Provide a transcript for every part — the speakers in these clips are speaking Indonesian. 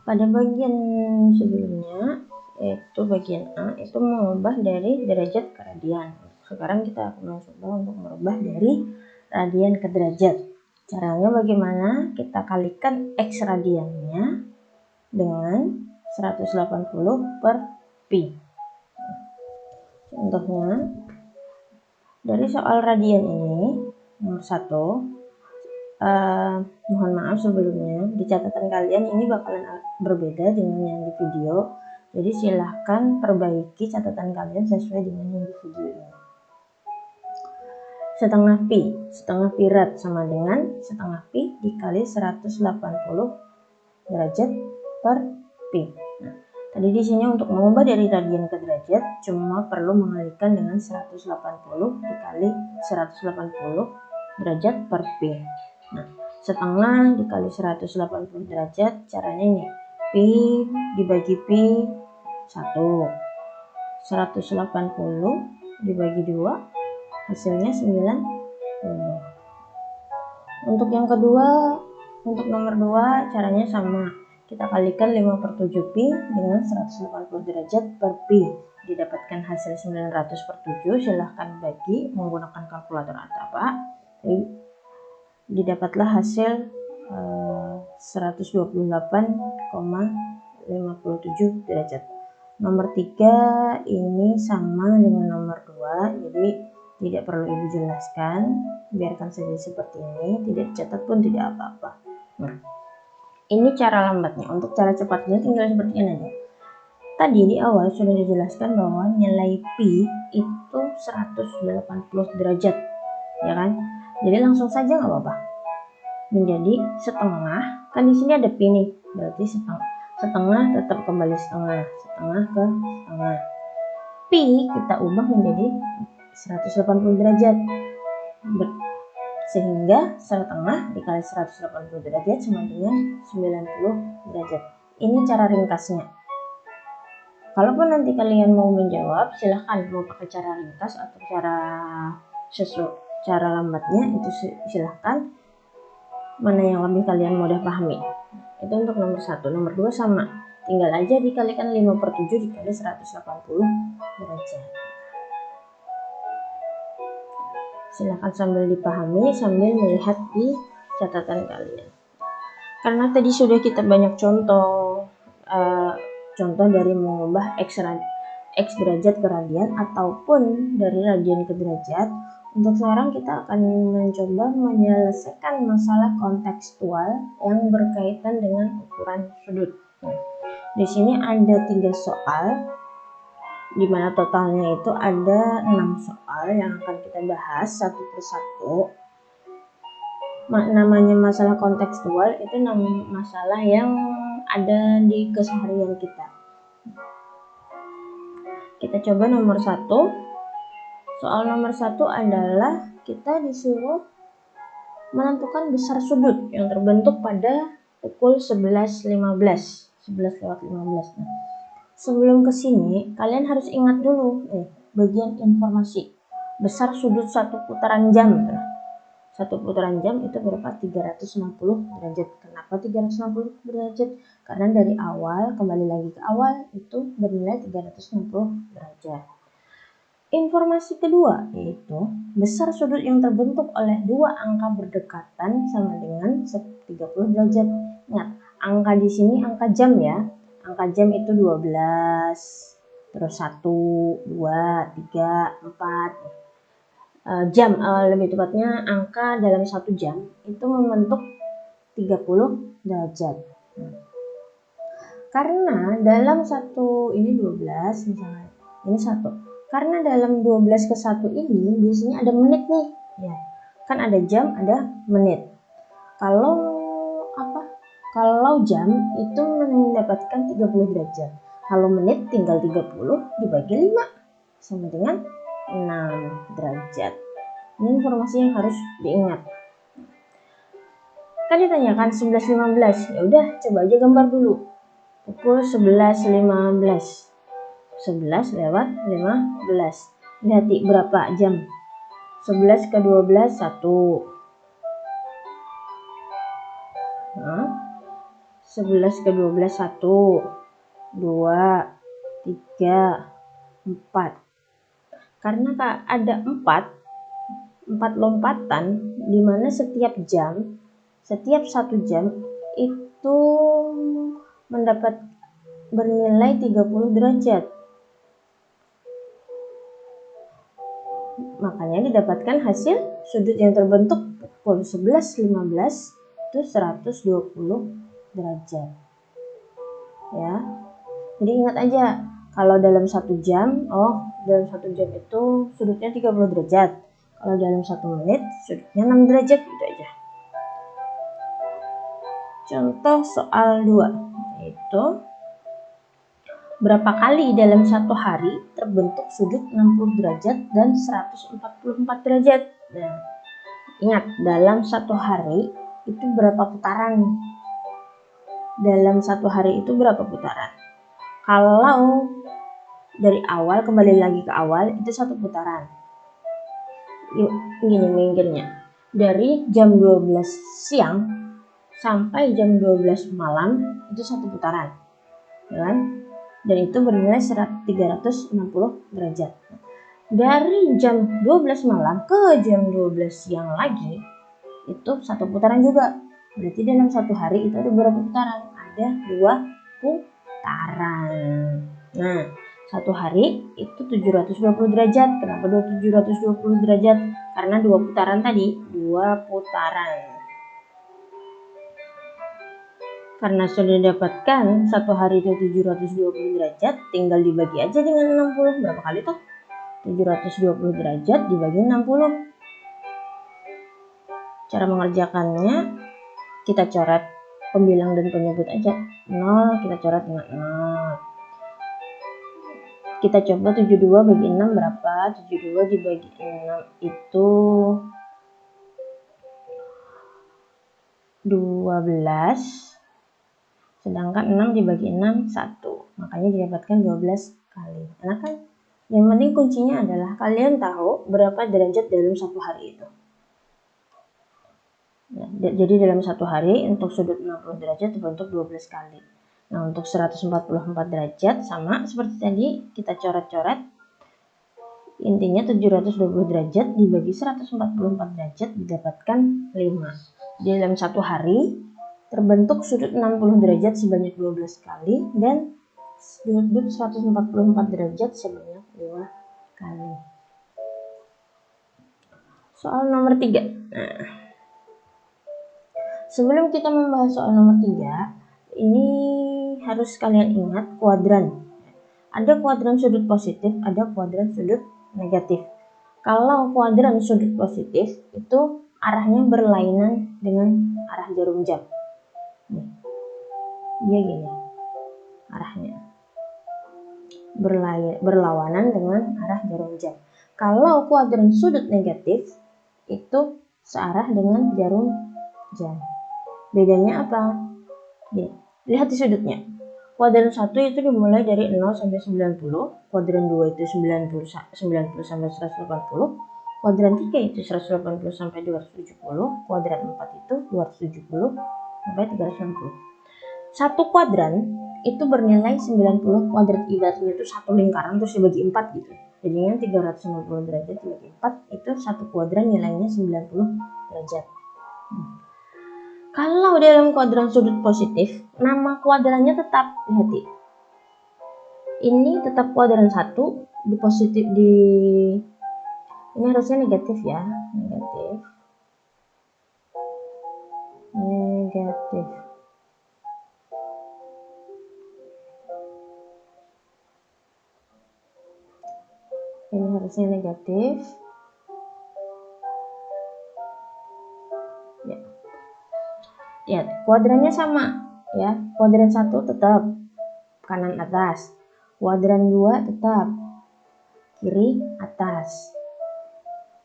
Pada bagian sebelumnya, yaitu bagian A, itu mengubah dari derajat ke radian. Sekarang kita akan mencoba untuk merubah dari radian ke derajat. Caranya bagaimana? Kita kalikan X radiannya dengan 180 per Pi. Contohnya, dari soal radian ini, nomor 1, mohon maaf sebelumnya, di catatan kalian ini bakalan berbeda dengan yang di video. Jadi silahkan perbaiki catatan kalian sesuai dengan yang di video ini. Setengah pi rad sama dengan setengah pi dikali 180 derajat per pi. Nah, tadi di sini untuk mengubah dari radian ke derajat cuma perlu mengalihkan dengan 180 dikali 180 derajat per pi. Nah, setengah dikali 180 derajat, caranya ini pi dibagi pi 1, 180 dibagi 2, hasilnya 90. Untuk yang kedua, untuk nomor 2 caranya sama, kita kalikan 5/7 pi dengan 180 derajat per pi, didapatkan hasil 900 per 7. Silahkan bagi menggunakan kalkulator atau apa, didapatlah hasil 128,57 derajat. Nomor 3 ini sama dengan nomor 2, jadi tidak perlu ibu jelaskan, biarkan saja seperti ini, tidak dicatat pun tidak apa-apa. Nah, ini cara lambatnya. Untuk cara cepatnya tinggal seperti ini aja. Tadi di awal sudah dijelaskan bahwa nilai pi itu 180 derajat, ya kan? Jadi langsung saja nggak apa-apa. Menjadi setengah, kan di sini ada pi nih, berarti setengah tetap kembali setengah ke setengah. Pi kita ubah menjadi 180 derajat, sehingga setengah dikali 180 derajat sama dengan 90 derajat. Ini cara ringkasnya. Kalaupun nanti kalian mau menjawab, silahkan mau pakai cara ringkas atau cara lambatnya, itu silahkan, mana yang lebih kalian mudah pahami. Itu untuk nomor 1. Nomor 2 sama, tinggal aja dikalikan 5/7 dikali 180 derajat. Silahkan sambil dipahami, sambil melihat di catatan kalian. Karena tadi sudah kita banyak contoh dari mengubah X derajat ke radian ataupun dari radian ke derajat. Untuk sekarang kita akan mencoba menyelesaikan masalah kontekstual yang berkaitan dengan ukuran sudut. Di sini ada 3 soal, di mana totalnya itu ada 6 soal yang akan kita bahas satu persatu. Namanya masalah kontekstual itu masalah yang ada di keseharian kita. Kita coba nomor 1. Soal nomor 1 adalah kita disuruh menentukan besar sudut yang terbentuk pada pukul 11.15. Nah, sebelum ke sini, kalian harus ingat dulu bagian informasi. Besar sudut satu putaran jam. Satu putaran jam itu berapa? 360 derajat. Kenapa 360 derajat? Karena dari awal, kembali lagi ke awal, itu bernilai 360 derajat. Informasi kedua yaitu besar sudut yang terbentuk oleh dua angka berdekatan sama dengan 30 derajat. Ingat, angka di sini angka jam ya. Angka jam itu 12, terus 1, 2, 3, 4. Jam, lebih tepatnya angka dalam 1 jam itu membentuk 30 derajat. Karena dalam satu, ini 12 misalnya, ini 1. Karena dalam 12 ke 1 ini biasanya ada menit nih. Ya, kan ada jam, ada menit. Kalau jam itu mendapatkan 30 derajat. Kalau menit tinggal 30 dibagi 5 sama dengan 6 derajat. Ini informasi yang harus diingat. Kan ditanyakan 11.15. Ya udah, coba aja gambar dulu. Pukul 11.15. 11 lewat 15. Lihat berapa jam? 11 ke 12 1. Nah, 11 ke 12 1, 2, 3, 4. Karena ada 4 lompatan di mana setiap 1 jam itu bernilai 30 derajat. Makanya didapatkan hasil sudut yang terbentuk pukul 11.15 itu 120 derajat. Ya. Jadi ingat aja, kalau dalam 1 jam, dalam 1 jam itu sudutnya 30 derajat. Kalau dalam 1 menit sudutnya 6 derajat, gitu aja. Contoh soal 2, yaitu berapa kali dalam 1 hari terbentuk sudut 60 derajat dan 144 derajat. Nah, ingat, dalam 1 hari itu berapa putaran? Dalam 1 hari itu berapa putaran? Kalau dari awal, kembali lagi ke awal, itu 1 putaran. Gini minggirnya. Dari jam 12 siang sampai jam 12 malam itu 1 putaran. Ya kan? Dan itu bernilai 360 derajat. Dari jam 12 malam ke jam 12 siang lagi itu 1 putaran juga. Berarti dalam 1 hari itu ada berapa putaran? Ada 2 putaran. Nah, 1 hari itu 720 derajat. Kenapa 720 derajat? Karena 2 putaran tadi, 2 putaran. Karena sudah didapatkan 1 hari itu 720 derajat, tinggal dibagi aja dengan 60. Berapa kali tuh? 720 derajat dibagi 60. Cara mengerjakannya, kita coret pembilang dan penyebut aja. 0 kita coret dengan 0. Kita coba 72 bagi 6 berapa? 72 dibagi 6 itu 12. Sedangkan 6 dibagi 6 1. Makanya didapatkan 12 kali. Enak kan? Yang penting kuncinya adalah kalian tahu berapa derajat dalam 1 hari itu. Nah, jadi dalam 1 hari untuk sudut 60 derajat terbentuk 12 kali. Nah, untuk 144 derajat sama seperti tadi, kita coret-coret. Intinya 720 derajat dibagi 144 derajat didapatkan 5. Di dalam 1 hari terbentuk sudut 60 derajat sebanyak 12 kali dan sudut 144 derajat sebanyak 5 kali. Soal nomor 3. Nah, sebelum kita membahas soal nomor 3, ini harus kalian ingat kuadran. Ada kuadran sudut positif, ada kuadran sudut negatif. Kalau kuadran sudut positif itu arahnya berlainan dengan arah jarum jam. Dia gini arahnya, berlawanan dengan arah jarum jam. Kalau kuadran sudut negatif itu searah dengan jarum jam. Bedanya apa? Lihat di sudutnya. Kuadran 1 itu dimulai dari 0 sampai 90, kuadran 2 itu 90 sampai 180, kuadran 3 itu 180 sampai 270, kuadran 4 itu 270 sampai 360. Satu kuadran itu bernilai 90 kuadrat, ibaratnya itu satu lingkaran terus dibagi 4 gitu. Jadinya 360 derajat dibagi 4 itu satu kuadran nilainya 90 derajat. Kalau dalam kuadran sudut positif, nama kuadrannya tetap, lihat. Ini tetap kuadran 1 di positif, ini harusnya negatif ya, negatif. Ini harusnya negatif. Ya, kuadrannya sama ya. Kuadran 1 tetap kanan atas. Kuadran 2 tetap kiri atas.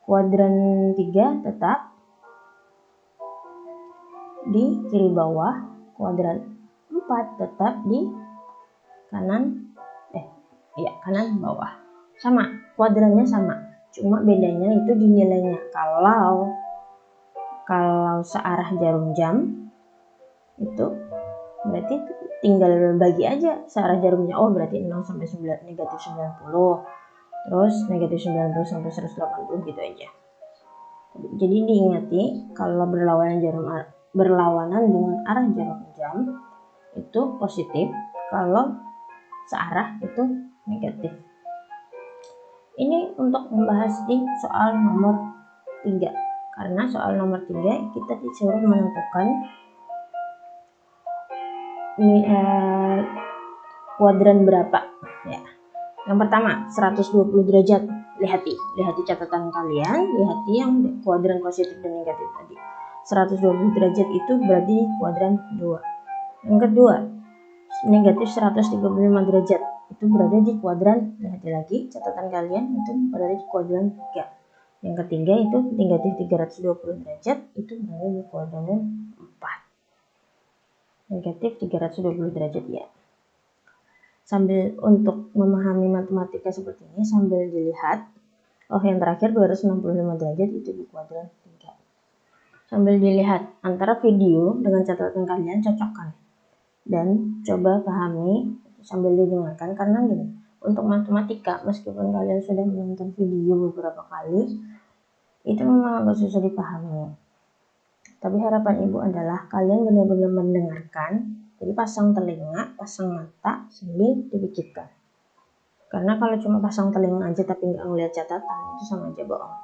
Kuadran 3 tetap di kiri bawah. Kuadran 4 tetap di kanan kanan bawah. Sama, kuadrannya sama. Cuma bedanya itu di nilainya. Kalau searah jarum jam itu berarti tinggal bagi aja searah jarumnya. Oh, berarti 0 sampai negatif 90, terus negatif 90 sampai 180 gitu aja. Jadi diingati kalau berlawanan dengan arah jarum jam itu positif, kalau searah itu negatif. Ini untuk membahas di soal nomor 3. Karena soal nomor 3 kita disuruh menentukan kuadran berapa ya. Yang pertama 120 derajat. Lihati catatan kalian, lihati yang kuadran positif dan negatif tadi. 120 derajat itu berarti kuadran 2. Yang kedua, negatif 135 derajat itu berada di kuadran, lihati lagi catatan kalian, itu berada di kuadran 3. Yang ketiga itu negatif 320 derajat itu berada di kuadran 4. Negatif 320 derajat ya. Sambil untuk memahami matematika seperti ini sambil dilihat, oh yang terakhir 265 derajat itu di kuadran 3. Sambil dilihat antara video dengan catatan kalian, cocokkan dan coba pahami sambil didengarkan. Karena gini, untuk matematika meskipun kalian sudah menonton video beberapa kali, itu memang agak susah dipahami. Tapi harapan ibu adalah kalian benar-benar mendengarkan. Jadi pasang telinga, pasang mata sambil dipikirkan. Karena kalau cuma pasang telinga aja tapi nggak ngeliat catatan, itu sama aja bohong.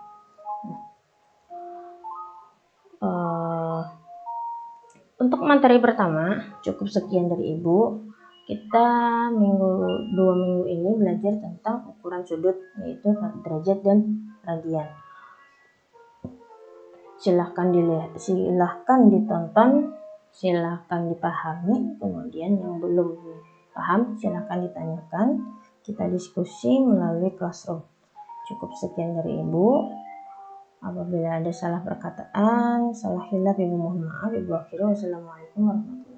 Untuk materi pertama cukup sekian dari ibu. Kita 2 minggu ini belajar tentang ukuran sudut, yaitu derajat dan radian. Silahkan dilihat, silahkan ditonton, silahkan dipahami. Kemudian yang belum paham silahkan ditanyakan, kita diskusi melalui Classroom. Cukup sekian dari ibu. Apabila ada salah perkataan, salah hilaf, ibu mohon maaf. Ibu akhirnya wassalamualaikum warahmatullahi wabarakatuh.